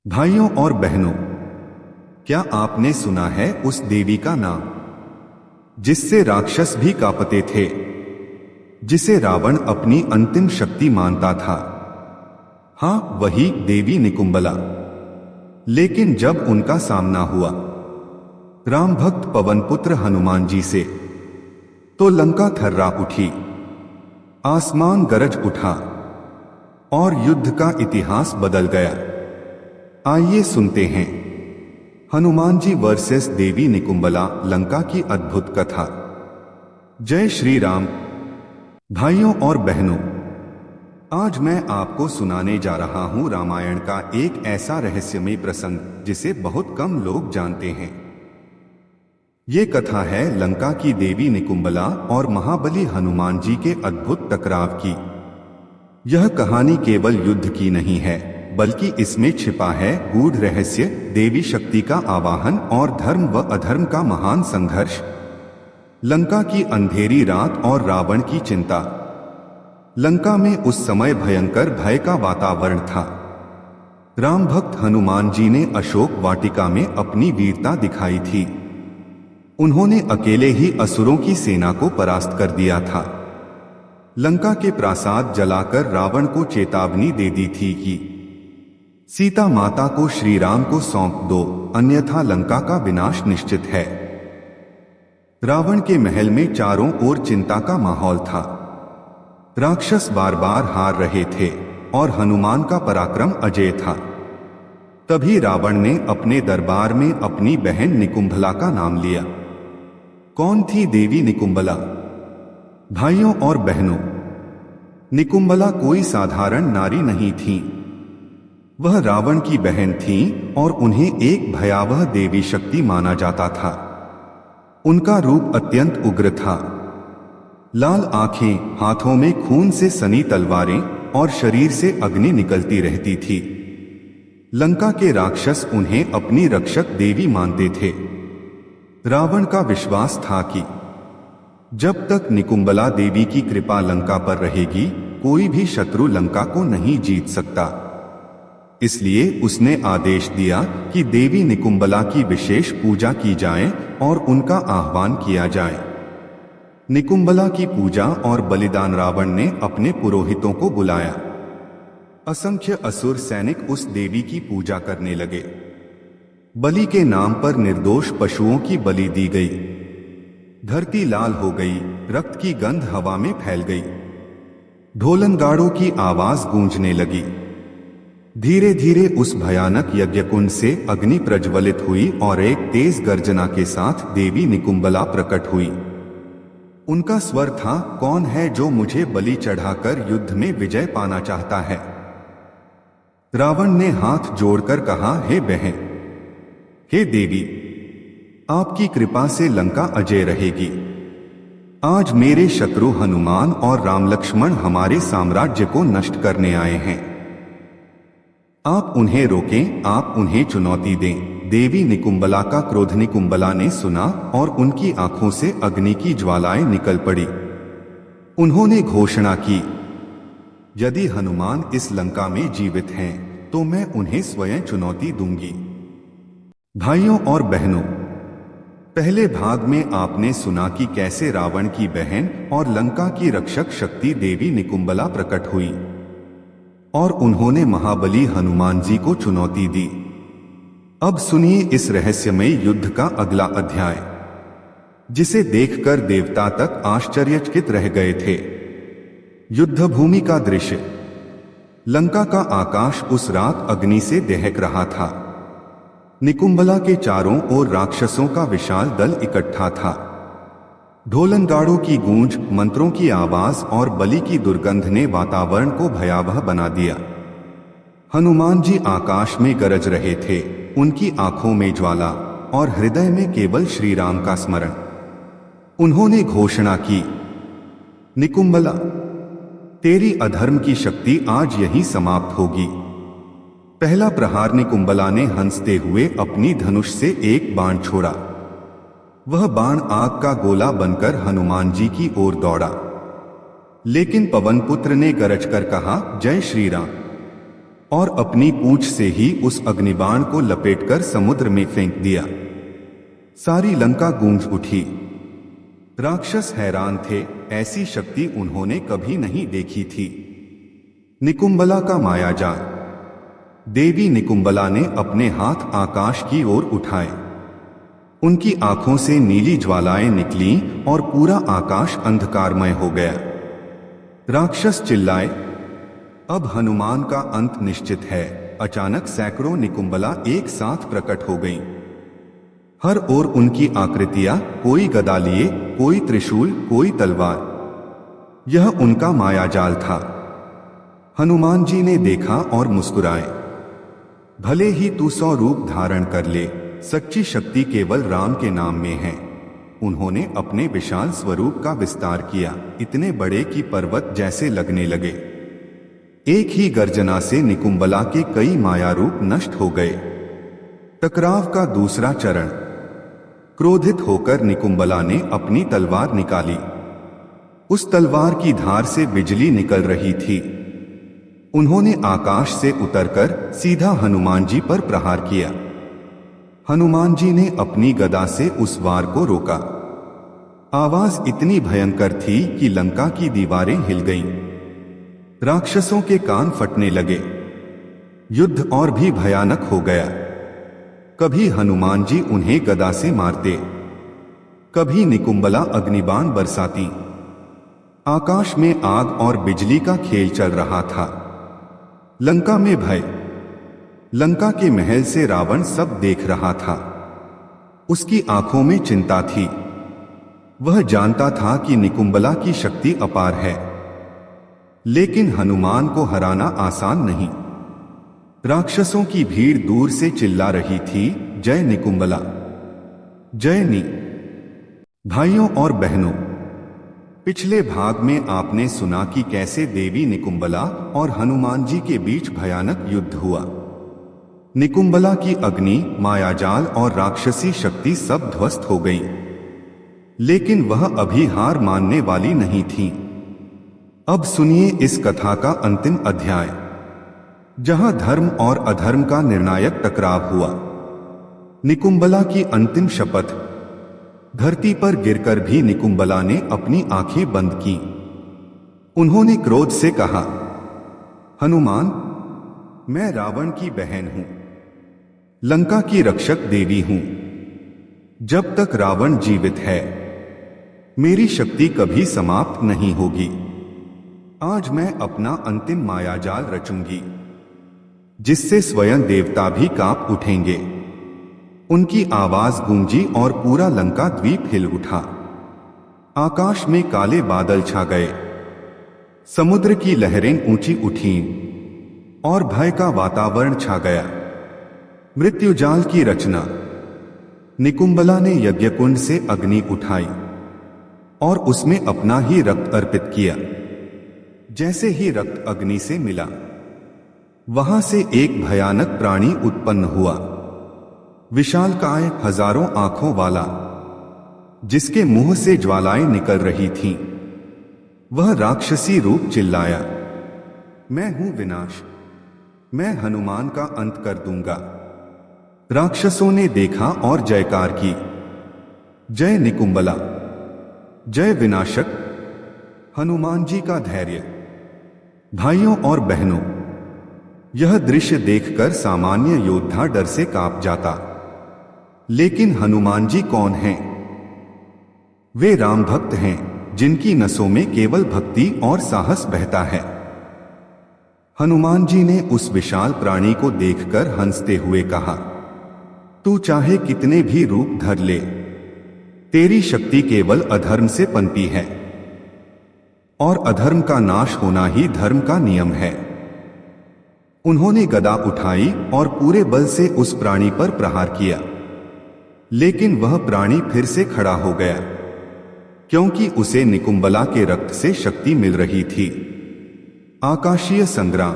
भाइयों और बहनों, क्या आपने सुना है उस देवी का नाम जिससे राक्षस भी कांपते थे, जिसे रावण अपनी अंतिम शक्ति मानता था? हां, वही देवी निकुंबला। लेकिन जब उनका सामना हुआ राम भक्त पवन पुत्र हनुमान जी से, तो लंका थर्रा उठी, आसमान गरज उठा और युद्ध का इतिहास बदल गया। आइए सुनते हैं हनुमान जी वर्सेस देवी निकुंबला, लंका की अद्भुत कथा। जय श्री राम। भाइयों और बहनों, आज मैं आपको सुनाने जा रहा हूं रामायण का एक ऐसा रहस्यमय प्रसंग जिसे बहुत कम लोग जानते हैं। ये कथा है लंका की देवी निकुंबला और महाबली हनुमान जी के अद्भुत टकराव की। यह कहानी केवल युद्ध की नहीं है, बल्कि इसमें छिपा है गूढ़ रहस्य, देवी शक्ति का आवाहन और धर्म व अधर्म का महान संघर्ष। लंका की अंधेरी रात और रावण की चिंता। लंका में उस समय भयंकर भय का वातावरण था। राम भक्त हनुमान जी ने अशोक वाटिका में अपनी वीरता दिखाई थी। उन्होंने अकेले ही असुरों की सेना को परास्त कर दिया था। लंका के प्रासाद जलाकर रावण को चेतावनी दे दी थी कि सीता माता को श्री राम को सौंप दो, अन्यथा लंका का विनाश निश्चित है। रावण के महल में चारों ओर चिंता का माहौल था। राक्षस बार बार हार रहे थे और हनुमान का पराक्रम अजेय था। तभी रावण ने अपने दरबार में अपनी बहन निकुंभला का नाम लिया। कौन थी देवी निकुंभला? भाइयों और बहनों, निकुंभला कोई साधारण नारी नहीं थी। वह रावण की बहन थी और उन्हें एक भयावह देवी शक्ति माना जाता था। उनका रूप अत्यंत उग्र था। लाल आंखें, हाथों में खून से सनी तलवारें और शरीर से अग्नि निकलती रहती थी। लंका के राक्षस उन्हें अपनी रक्षक देवी मानते थे। रावण का विश्वास था कि जब तक निकुंभला देवी की कृपा लंका पर रहेगी, कोई भी शत्रु लंका को नहीं जीत सकता। इसलिए उसने आदेश दिया कि देवी निकुंभला की विशेष पूजा की जाए और उनका आह्वान किया जाए। निकुंभला की पूजा और बलिदान रावण ने अपने पुरोहितों को बुलाया। असंख्य असुर सैनिक उस देवी की पूजा करने लगे। बलि के नाम पर निर्दोष पशुओं की बलि दी गई। धरती लाल हो गई, रक्त की गंध हवा में फैल गई। ढोलनगाड़ों की आवाज गूंजने लगी। धीरे धीरे उस भयानक यज्ञकुंड से अग्नि प्रज्वलित हुई और एक तेज गर्जना के साथ देवी निकुंभला प्रकट हुई। उनका स्वर था, कौन है जो मुझे बलि चढ़ाकर युद्ध में विजय पाना चाहता है? रावण ने हाथ जोड़कर कहा, हे बहन, हे देवी, आपकी कृपा से लंका अजय रहेगी। आज मेरे शत्रु हनुमान और राम लक्ष्मण हमारे साम्राज्य को नष्ट करने आए हैं। आप उन्हें रोकें, आप उन्हें चुनौती दें। देवी निकुंभला का क्रोध निकुंभला ने सुना और उनकी आंखों से अग्नि की ज्वालाएं निकल पड़ी। उन्होंने घोषणा की, यदि हनुमान इस लंका में जीवित हैं, तो मैं उन्हें स्वयं चुनौती दूंगी। भाइयों और बहनों, पहले भाग में आपने सुना कि कैसे रावण की बहन और लंका की रक्षक शक्ति देवी निकुंभला प्रकट हुई और उन्होंने महाबली हनुमान जी को चुनौती दी। अब सुनिए इस रहस्यमय युद्ध का अगला अध्याय, जिसे देखकर देवता तक आश्चर्यचकित रह गए थे। युद्ध भूमि का दृश्य। लंका का आकाश उस रात अग्नि से दहक रहा था। निकुंभला के चारों ओर राक्षसों का विशाल दल इकट्ठा था। ढोलनगाड़ों की गूंज, मंत्रों की आवाज और बलि की दुर्गंध ने वातावरण को भयावह बना दिया। हनुमान जी आकाश में गरज रहे थे, उनकी आंखों में ज्वाला और हृदय में केवल श्री राम का स्मरण। उन्होंने घोषणा की, निकुंभला, तेरी अधर्म की शक्ति आज यहीं समाप्त होगी। पहला प्रहार निकुंभला ने हंसते हुए अपनी धनुष से एक बाण छोड़ा। वह बाण आग का गोला बनकर हनुमान जी की ओर दौड़ा। लेकिन पवन पुत्र ने गरजकर कहा, जय श्री राम। और अपनी पूंछ से ही उस अग्निबाण को लपेटकर समुद्र में फेंक दिया। सारी लंका गूंज उठी। राक्षस हैरान थे, ऐसी शक्ति उन्होंने कभी नहीं देखी थी। निकुंबला का मायाजाल। देवी निकुंबला ने अपने हाथ आकाश की ओर उठाए। उनकी आंखों से नीली ज्वालाएं निकलीं और पूरा आकाश अंधकारमय हो गया। राक्षस चिल्लाए, अब हनुमान का अंत निश्चित है। अचानक सैकड़ों निकुंबला एक साथ प्रकट हो गईं। हर ओर उनकी आकृतियां, कोई गदा लिए, कोई त्रिशूल, कोई तलवार। यह उनका मायाजाल था। हनुमान जी ने देखा और मुस्कुराए। भले ही तू 100 रूप धारण कर ले, सच्ची शक्ति केवल राम के नाम में है। उन्होंने अपने विशाल स्वरूप का विस्तार किया, इतने बड़े कि पर्वत जैसे लगने लगे। एक ही गर्जना से निकुंबला के कई माया रूप नष्ट हो गए। टकराव का दूसरा चरण। क्रोधित होकर निकुंबला ने अपनी तलवार निकाली। उस तलवार की धार से बिजली निकल रही थी। उन्होंने आकाश से उतरकर सीधा हनुमान जी पर प्रहार किया। हनुमान जी ने अपनी गदा से उस वार को रोका। आवाज इतनी भयंकर थी कि लंका की दीवारें हिल गईं। राक्षसों के कान फटने लगे। युद्ध और भी भयानक हो गया। कभी हनुमान जी उन्हें गदा से मारते, कभी निकुंबला अग्निबाण बरसाती। आकाश में आग और बिजली का खेल चल रहा था। लंका में भय। लंका के महल से रावण सब देख रहा था। उसकी आंखों में चिंता थी। वह जानता था कि निकुंबला की शक्ति अपार है, लेकिन हनुमान को हराना आसान नहीं। राक्षसों की भीड़ दूर से चिल्ला रही थी, जय निकुंबला, जय नी। भाइयों और बहनों, पिछले भाग में आपने सुना कि कैसे देवी निकुंबला और हनुमान जी के बीच भयानक युद्ध हुआ। निकुंबला की अग्नि, मायाजाल और राक्षसी शक्ति सब ध्वस्त हो गई, लेकिन वह अभी हार मानने वाली नहीं थी। अब सुनिए इस कथा का अंतिम अध्याय, जहां धर्म और अधर्म का निर्णायक टकराव हुआ। निकुंबला की अंतिम शपथ। धरती पर गिरकर भी निकुंबला ने अपनी आंखें बंद की। उन्होंने क्रोध से कहा, हनुमान, मैं रावण की बहन हूं, लंका की रक्षक देवी हूं। जब तक रावण जीवित है, मेरी शक्ति कभी समाप्त नहीं होगी। आज मैं अपना अंतिम मायाजाल रचूंगी, जिससे स्वयं देवता भी कांप उठेंगे। उनकी आवाज गूंजी और पूरा लंका द्वीप हिल उठा। आकाश में काले बादल छा गए। समुद्र की लहरें ऊंची उठीं और भय का वातावरण छा गया। मृत्युजाल की रचना। निकुंबला ने यज्ञकुंड से अग्नि उठाई और उसमें अपना ही रक्त अर्पित किया। जैसे ही रक्त अग्नि से मिला, वहां से एक भयानक प्राणी उत्पन्न हुआ। विशालकाय, हजारों आंखों वाला, जिसके मुंह से ज्वालाएं निकल रही थीं। वह राक्षसी रूप चिल्लाया, मैं हूं विनाश, मैं हनुमान का अंत कर दूंगा। राक्षसों ने देखा और जयकार की, जय निकुंबला, जय विनाशक, हनुमान जी का धैर्य। भाइयों और बहनों, यह दृश्य देखकर सामान्य योद्धा डर से कांप जाता। लेकिन हनुमान जी कौन हैं? वे राम भक्त हैं, जिनकी नसों में केवल भक्ति और साहस बहता है। हनुमान जी ने उस विशाल प्राणी को देखकर हंसते हुए कहा, तू चाहे कितने भी रूप धर ले, तेरी शक्ति केवल अधर्म से पनपी है, और अधर्म का नाश होना ही धर्म का नियम है। उन्होंने गदा उठाई और पूरे बल से उस प्राणी पर प्रहार किया, लेकिन वह प्राणी फिर से खड़ा हो गया, क्योंकि उसे निकुंबला के रक्त से शक्ति मिल रही थी। आकाशीय संग्राम।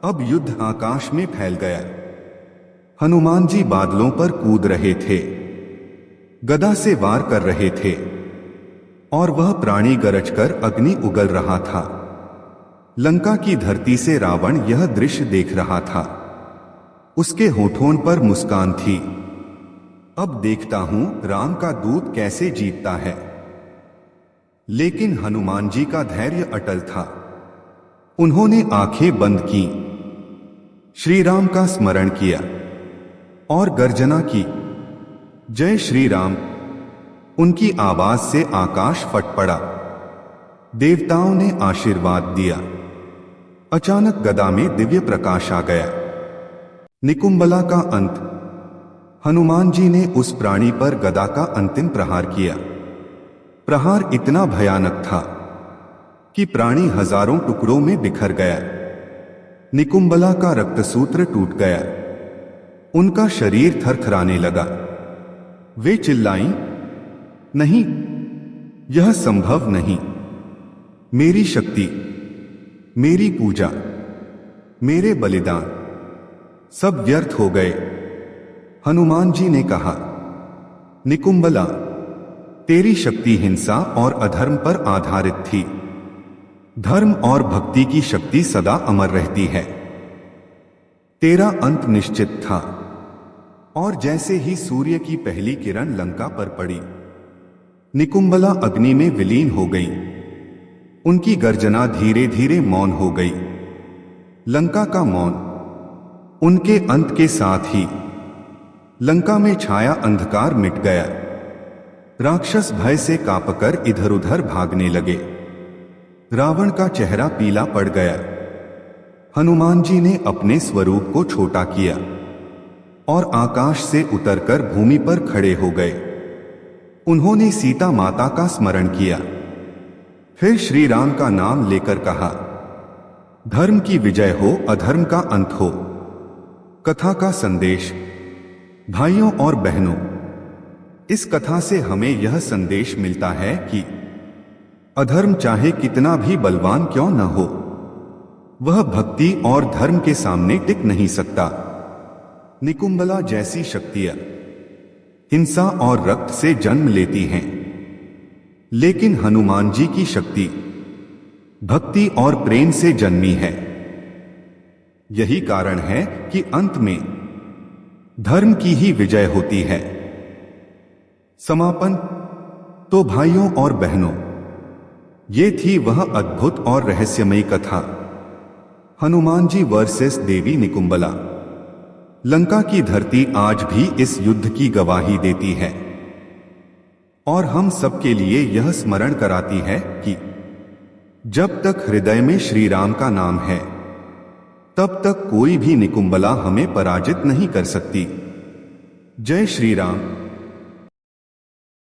अब युद्ध आकाश में फैल गया। हनुमान जी बादलों पर कूद रहे थे, गदा से वार कर रहे थे, और वह प्राणी गरजकर अग्नि उगल रहा था। लंका की धरती से रावण यह दृश्य देख रहा था। उसके होठों पर मुस्कान थी। अब देखता हूं राम का दूत कैसे जीतता है। लेकिन हनुमान जी का धैर्य अटल था। उन्होंने आंखें बंद की, श्री राम का स्मरण किया और गर्जना की, जय श्री राम। उनकी आवाज से आकाश फट पड़ा। देवताओं ने आशीर्वाद दिया। अचानक गदा में दिव्य प्रकाश आ गया। निकुंबला का अंत। हनुमान जी ने उस प्राणी पर गदा का अंतिम प्रहार किया। प्रहार इतना भयानक था कि प्राणी हजारों टुकड़ों में बिखर गया। निकुंबला का रक्तसूत्र टूट गया। उनका शरीर थरथराने लगा। वे चिल्लाईं, नहीं, यह संभव नहीं। मेरी शक्ति, मेरी पूजा, मेरे बलिदान सब व्यर्थ हो गए। हनुमान जी ने कहा, निकुंबला, तेरी शक्ति हिंसा और अधर्म पर आधारित थी। धर्म और भक्ति की शक्ति सदा अमर रहती है। तेरा अंत निश्चित था। और जैसे ही सूर्य की पहली किरण लंका पर पड़ी, निकुंबला अग्नि में विलीन हो गई। उनकी गर्जना धीरे धीरे मौन हो गई। लंका का मौन। उनके अंत के साथ ही लंका में छाया अंधकार मिट गया। राक्षस भय से कांपकर इधर उधर भागने लगे। रावण का चेहरा पीला पड़ गया। हनुमान जी ने अपने स्वरूप को छोटा किया और आकाश से उतरकर भूमि पर खड़े हो गए। उन्होंने सीता माता का स्मरण किया। फिर श्री राम का नाम लेकर कहा, धर्म की विजय हो, अधर्म का अंत हो। कथा का संदेश। भाइयों और बहनों, इस कथा से हमें यह संदेश मिलता है कि अधर्म चाहे कितना भी बलवान क्यों न हो, वह भक्ति और धर्म के सामने टिक नहीं सकता। निकुंबला जैसी शक्तियां हिंसा और रक्त से जन्म लेती हैं, लेकिन हनुमान जी की शक्ति भक्ति और प्रेम से जन्मी है। यही कारण है कि अंत में धर्म की ही विजय होती है। समापन। तो भाइयों और बहनों, ये थी वह अद्भुत और रहस्यमयी कथा, हनुमान जी वर्सेस देवी निकुंबला। लंका की धरती आज भी इस युद्ध की गवाही देती है और हम सबके लिए यह स्मरण कराती है कि जब तक हृदय में श्री राम का नाम है, तब तक कोई भी निकुंबला हमें पराजित नहीं कर सकती। जय श्री राम।